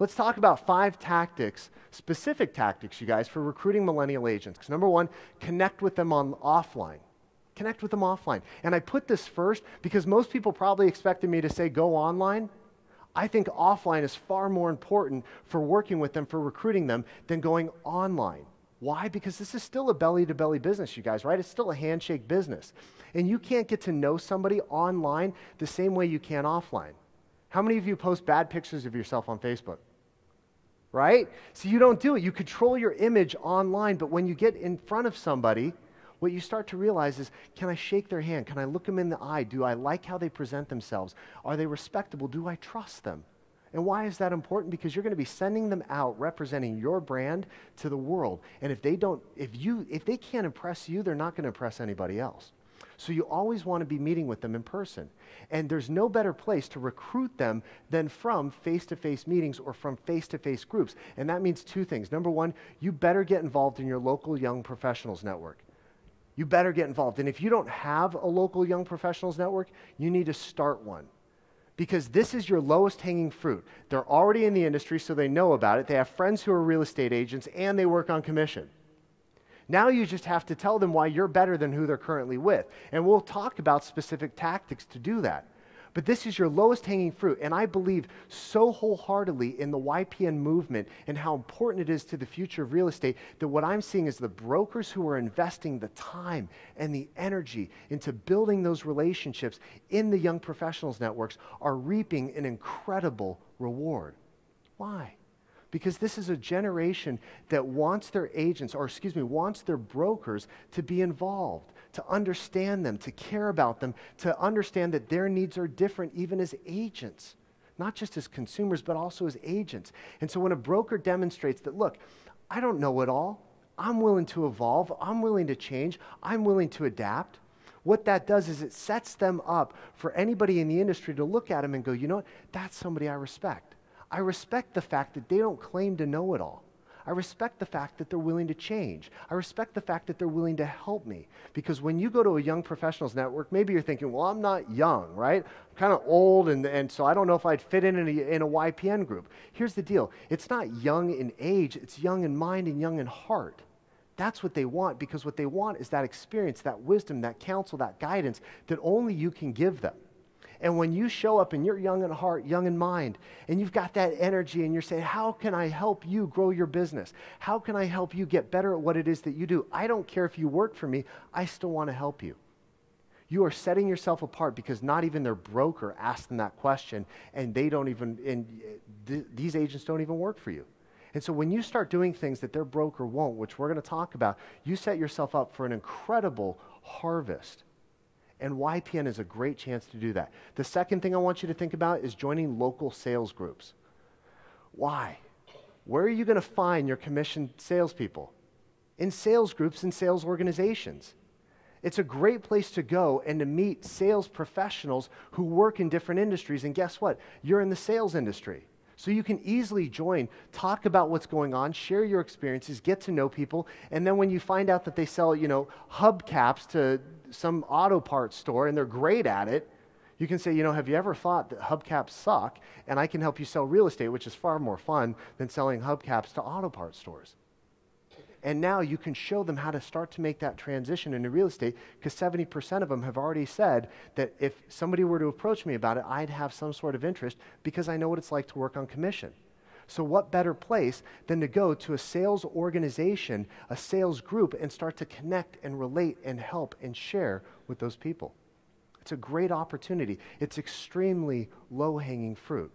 Let's talk about 5 tactics, specific tactics, you guys, for recruiting millennial agents. Because number 1, connect with them offline. Connect with them offline. And I put this first because most people probably expected me to say go online. I think offline is far more important for working with them, for recruiting them, than going online. Why? Because this is still a belly-to-belly business, you guys, right? It's still a handshake business. And you can't get to know somebody online the same way you can offline. How many of you post bad pictures of yourself on Facebook? Right? So you don't do it. You control your image online, but when you get in front of somebody, what you start to realize is, can I shake their hand? Can I look them in the eye? Do I like how they present themselves? Are they respectable? Do I trust them? And why is that important? Because you're going to be sending them out representing your brand to the world. And if they can't impress you, they're not going to impress anybody else. So you always want to be meeting with them in person. And there's no better place to recruit them than from face-to-face meetings or from face-to-face groups. And that means 2 things. Number 1, you better get involved in your local young professionals network. You better get involved. And if you don't have a local young professionals network, you need to start one. Because this is your lowest hanging fruit. They're already in the industry, so they know about it. They have friends who are real estate agents, and they work on commission. Now you just have to tell them why you're better than who they're currently with. And we'll talk about specific tactics to do that. But this is your lowest hanging fruit. And I believe so wholeheartedly in the YPN movement and how important it is to the future of real estate that what I'm seeing is the brokers who are investing the time and the energy into building those relationships in the young professionals networks are reaping an incredible reward. Why? Because this is a generation that wants their agents, wants their brokers to be involved, to understand them, to care about them, to understand that their needs are different even as agents, not just as consumers, but also as agents. And so when a broker demonstrates that, look, I don't know it all, I'm willing to evolve, I'm willing to change, I'm willing to adapt, what that does is it sets them up for anybody in the industry to look at them and go, you know what, that's somebody I respect. I respect the fact that they don't claim to know it all. I respect the fact that they're willing to change. I respect the fact that they're willing to help me. Because when you go to a young professionals network, maybe you're thinking, well, I'm not young, right? I'm kind of old, and so I don't know if I'd fit in a YPN group. Here's the deal. It's not young in age. It's young in mind and young in heart. That's what they want, because what they want is that experience, that wisdom, that counsel, that guidance that only you can give them. And when you show up and you're young in heart, young in mind, and you've got that energy and you're saying, how can I help you grow your business? How can I help you get better at what it is that you do? I don't care if you work for me, I still want to help you. You are setting yourself apart because not even their broker asked them that question, and these agents don't even work for you. And so when you start doing things that their broker won't, which we're going to talk about, you set yourself up for an incredible harvest. And YPN is a great chance to do that. The second thing I want you to think about is joining local sales groups. Why? Where are you going to find your commissioned salespeople? In sales groups and sales organizations. It's a great place to go and to meet sales professionals who work in different industries. And guess what? You're in the sales industry. So you can easily join, talk about what's going on, share your experiences, get to know people, and then when you find out that they sell, hubcaps to some auto parts store and they're great at it, you can say, have you ever thought that hubcaps suck and I can help you sell real estate, which is far more fun than selling hubcaps to auto parts stores. And now you can show them how to start to make that transition into real estate, because 70% of them have already said that if somebody were to approach me about it, I'd have some sort of interest because I know what it's like to work on commission. So what better place than to go to a sales organization, a sales group, and start to connect and relate and help and share with those people? It's a great opportunity. It's extremely low-hanging fruit.